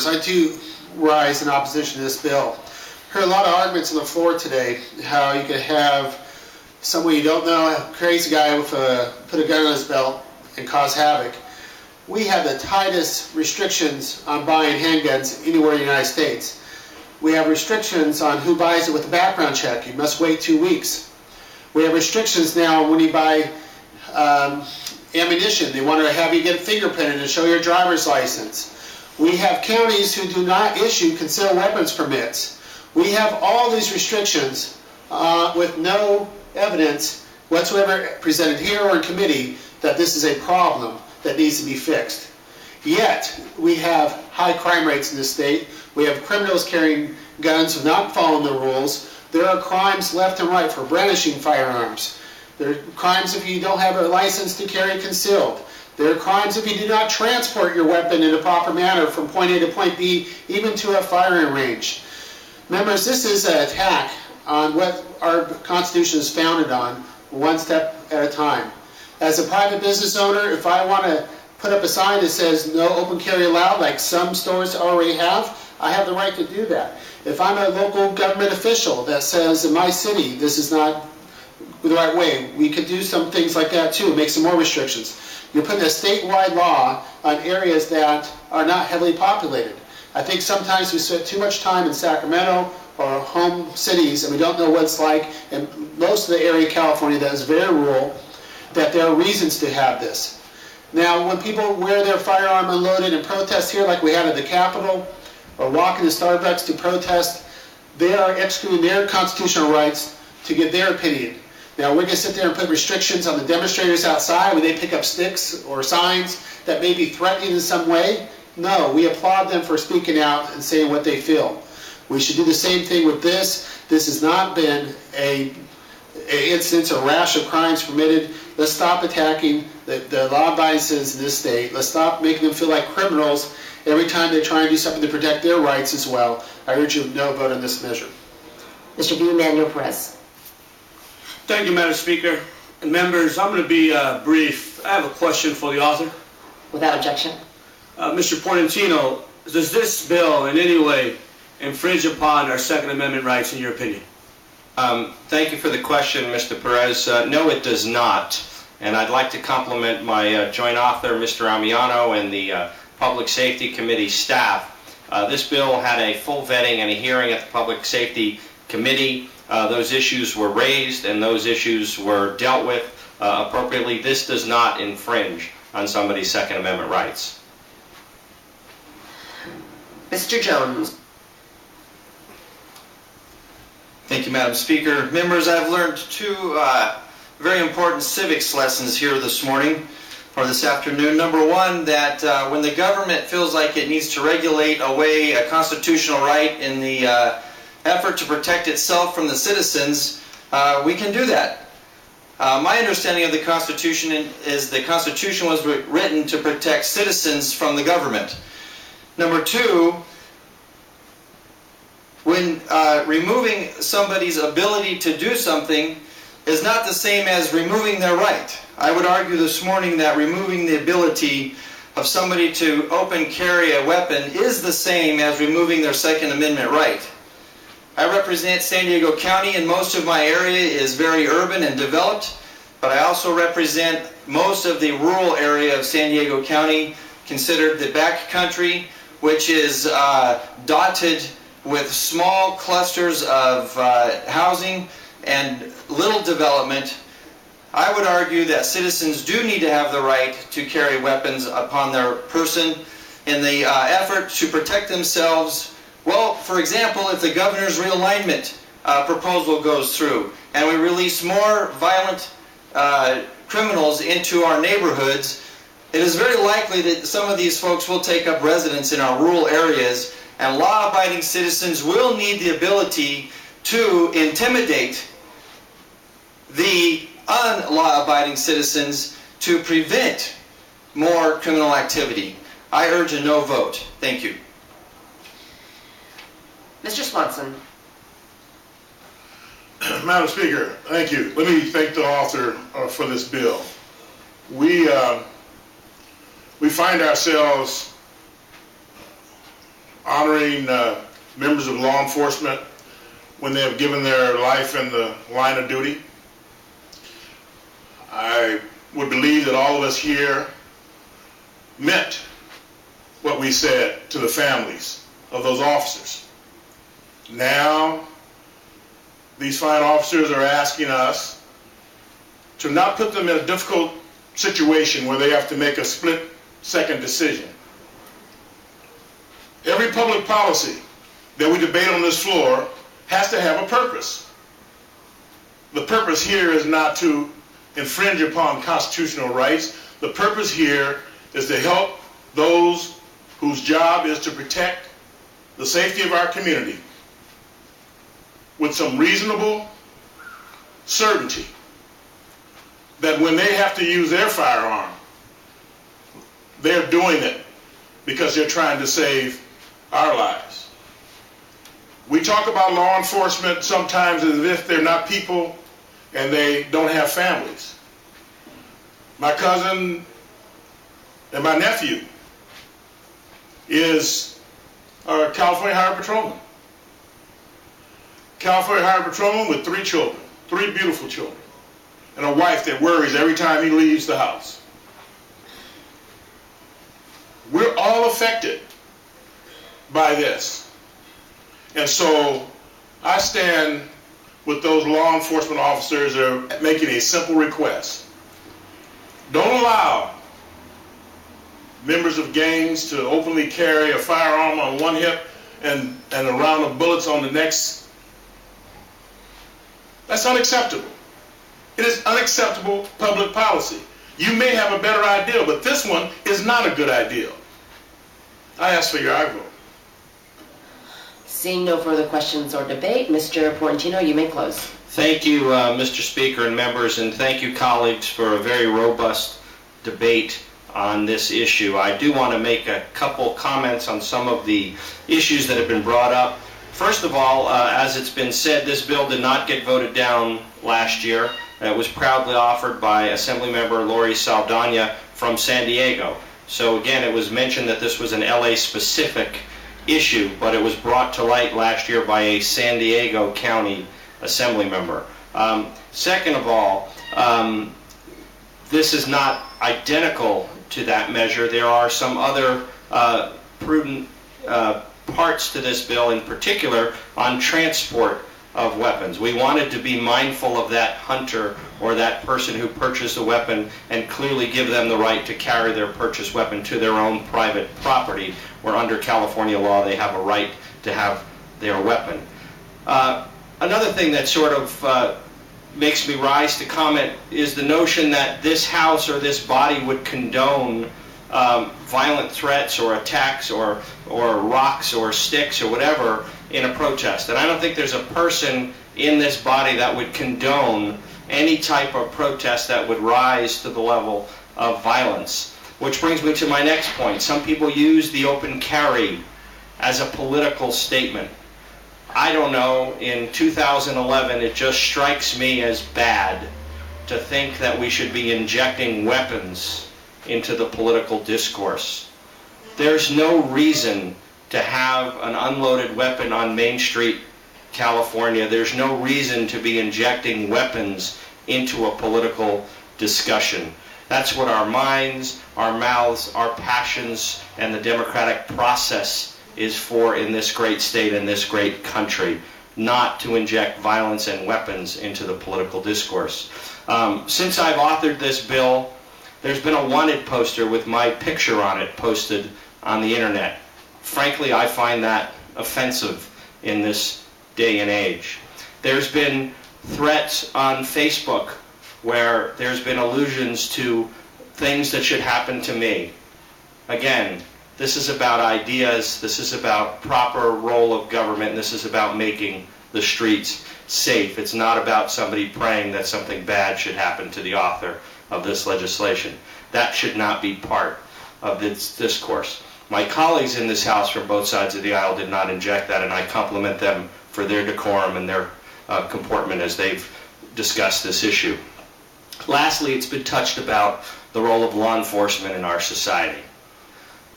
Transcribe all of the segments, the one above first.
I too rise in opposition to this bill. Heard a lot of arguments on the floor today, how you could have someone you don't know, a crazy guy with put a gun on his belt and cause havoc. We have the tightest restrictions on buying handguns anywhere in the United States. We have restrictions on who buys it with a background check. You must wait 2 weeks. We have restrictions now when you buy ammunition. They want to have you get fingerprinted and show your driver's license. We have counties who do not issue concealed weapons permits. We have all these restrictions with no evidence whatsoever presented here or in committee that this is a problem that needs to be fixed. Yet, we have high crime rates in this state. We have criminals carrying guns who not following the rules. There are crimes left and right for brandishing firearms. There are crimes if you don't have a license to carry concealed. There are crimes if you do not transport your weapon in a proper manner from point A to point B, even to a firing range. Members, this is an attack on what our Constitution is founded on, one step at a time. As a private business owner, if I want to put up a sign that says no open carry allowed, like some stores already have, I have the right to do that. If I'm a local government official that says in my city this is not the right way, we could do some things like that too, make some more restrictions. You're putting a statewide law on areas that are not heavily populated. I think sometimes we spend too much time in Sacramento or home cities and we don't know what it's like in most of the area of California that is very rural, that there are reasons to have this. Now, when people wear their firearm unloaded and protest here like we had at the Capitol, or walk into Starbucks to protest, they are executing their constitutional rights to give their opinion. Now, we're going to sit there and put restrictions on the demonstrators outside when they pick up sticks or signs that may be threatening in some way. No, we applaud them for speaking out and saying what they feel. We should do the same thing with this. This has not been an instance or rash of crimes permitted. Let's stop attacking the law-abiding citizens in this state. Let's stop making them feel like criminals every time they try and do something to protect their rights as well. I urge you no vote on this measure. Mr. V. Emanuel Perez. Thank you, Madam Speaker. And members, I'm going to be brief. I have a question for the author. Without objection. Mr. Portantino, does this bill in any way infringe upon our Second Amendment rights in your opinion? Thank you for the question, Mr. Perez. No, it does not. And I'd like to compliment my joint author, Mr. Amiano, and the Public Safety Committee staff. This bill had a full vetting and a hearing at the Public Safety Committee. Those issues were raised and those issues were dealt with appropriately. This does not infringe on somebody's Second Amendment rights. Mr. Jones. Thank you, Madam Speaker. Members, I've learned two very important civics lessons here this morning or this afternoon. Number one, that when the government feels like it needs to regulate away a constitutional right in the effort to protect itself from the citizens, we can do that. My understanding of the Constitution is the Constitution was written to protect citizens from the government. Number two, when removing somebody's ability to do something is not the same as removing their right. I would argue this morning that removing the ability of somebody to open carry a weapon is the same as removing their Second Amendment right. I represent San Diego County, and most of my area is very urban and developed, but I also represent most of the rural area of San Diego County, considered the back country, which is dotted with small clusters of housing and little development. I would argue that citizens do need to have the right to carry weapons upon their person in the effort to protect themselves. Well, for example, if the governor's realignment proposal goes through and we release more violent criminals into our neighborhoods, it is very likely that some of these folks will take up residence in our rural areas, and law-abiding citizens will need the ability to intimidate the unlaw-abiding citizens to prevent more criminal activity. I urge a no vote. Thank you. Mr. Swanson. Madam Speaker, thank you. Let me thank the author for this bill. We find ourselves honoring members of law enforcement when they have given their life in the line of duty. I would believe that all of us here meant what we said to the families of those officers. Now, these fine officers are asking us to not put them in a difficult situation where they have to make a split-second decision. Every public policy that we debate on this floor has to have a purpose. The purpose here is not to infringe upon constitutional rights. The purpose here is to help those whose job is to protect the safety of our community with some reasonable certainty that when they have to use their firearm, they're doing it because they're trying to save our lives. We talk about law enforcement sometimes as if they're not people and they don't have families. My cousin and my nephew is a California Highway Patrolman. California Highway Patrolman with 3 children, 3 beautiful children, and a wife that worries every time he leaves the house. We're all affected by this. And so I stand with those law enforcement officers that are making a simple request. Don't allow members of gangs to openly carry a firearm on one hip and a round of bullets on the next. That's unacceptable. It is unacceptable public policy. You may have a better idea, but this one is not a good idea. I ask for your aye vote. Seeing no further questions or debate, Mr. Portantino, you may close. Thank you, Mr. Speaker and members, and thank you, colleagues, for a very robust debate on this issue. I do want to make a couple comments on some of the issues that have been brought up. First of all, as it's been said, this bill did not get voted down last year. It was proudly offered by Assemblymember Lori Saldana from San Diego. So again, it was mentioned that this was an LA-specific issue, but it was brought to light last year by a San Diego County Assembly member. Second of all, this is not identical to that measure. There are some other prudent parts to this bill, in particular on transport of weapons. We wanted to be mindful of that hunter or that person who purchased a weapon and clearly give them the right to carry their purchased weapon to their own private property, where under California law they have a right to have their weapon. Another thing that sort of makes me rise to comment is the notion that this House or this body would condone violent threats or attacks or rocks or sticks or whatever in a protest. And I don't think there's a person in this body that would condone any type of protest that would rise to the level of violence. Which brings me to my next point. Some people use the open carry as a political statement. I don't know, in 2011 it just strikes me as bad to think that we should be injecting weapons into the political discourse. There's no reason to have an unloaded weapon on Main Street, California. There's no reason to be injecting weapons into a political discussion. That's what our minds, our mouths, our passions, and the democratic process is for in this great state and this great country, not to inject violence and weapons into the political discourse. Since I've authored this bill, there's been a wanted poster with my picture on it posted on the internet. Frankly, I find that offensive in this day and age. There's been threats on Facebook where there's been allusions to things that should happen to me. Again, this is about ideas, this is about proper role of government, and this is about making the streets safe. It's not about somebody praying that something bad should happen to the author of this legislation. That should not be part of this discourse. My colleagues in this House from both sides of the aisle did not inject that, and I compliment them for their decorum and their comportment as they've discussed this issue. Lastly, it's been touched about the role of law enforcement in our society.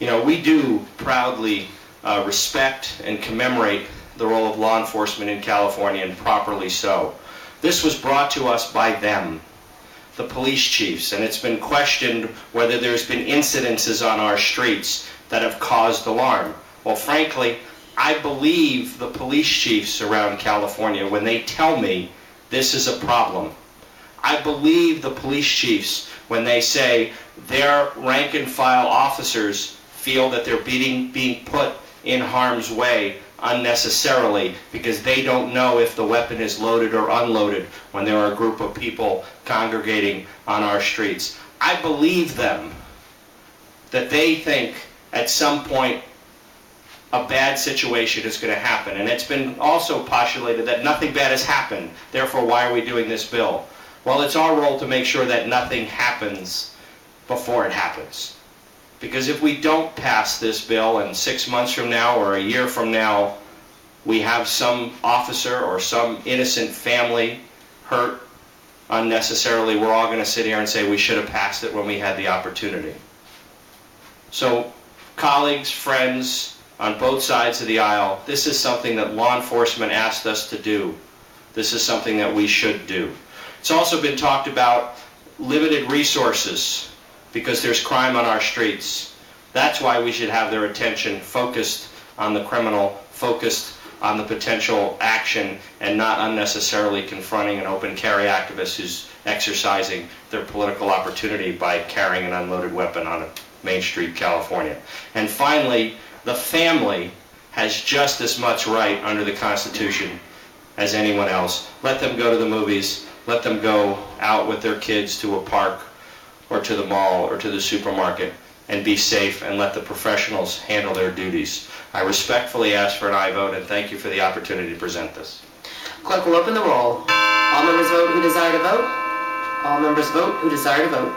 You know, we do proudly respect and commemorate the role of law enforcement in California, and properly so. This was brought to us by them, the police chiefs, and it's been questioned whether there's been incidences on our streets that have caused alarm. Well, frankly, I believe the police chiefs around California when they tell me this is a problem. I believe the police chiefs when they say their rank and file officers feel that they're being put in harm's way unnecessarily because they don't know if the weapon is loaded or unloaded when there are a group of people congregating on our streets. I believe them that they think at some point a bad situation is going to happen. And it's been also postulated that nothing bad has happened, therefore why are we doing this bill? Well, it's our role to make sure that nothing happens before it happens. Because if we don't pass this bill and 6 months from now or a year from now we have some officer or some innocent family hurt unnecessarily, we're all going to sit here and say we should have passed it when we had the opportunity. So, colleagues, friends on both sides of the aisle, this is something that law enforcement asked us to do. This is something that we should do. It's also been talked about limited resources because there's crime on our streets. That's why we should have their attention focused on the criminal, focused on the potential action, and not unnecessarily confronting an open carry activist who's exercising their political opportunity by carrying an unloaded weapon on Main Street, California. And finally, the family has just as much right under the Constitution as anyone else. Let them go to the movies. Let them go out with their kids to a park or to the mall or to the supermarket and be safe, and let the professionals handle their duties. I respectfully ask for an aye vote, and thank you for the opportunity to present this. Clerk will open the roll. All members vote who desire to vote. All members vote who desire to vote.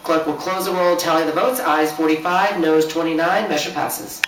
Clerk will close the roll, tally the votes. Ayes 45, noes 29. Measure passes.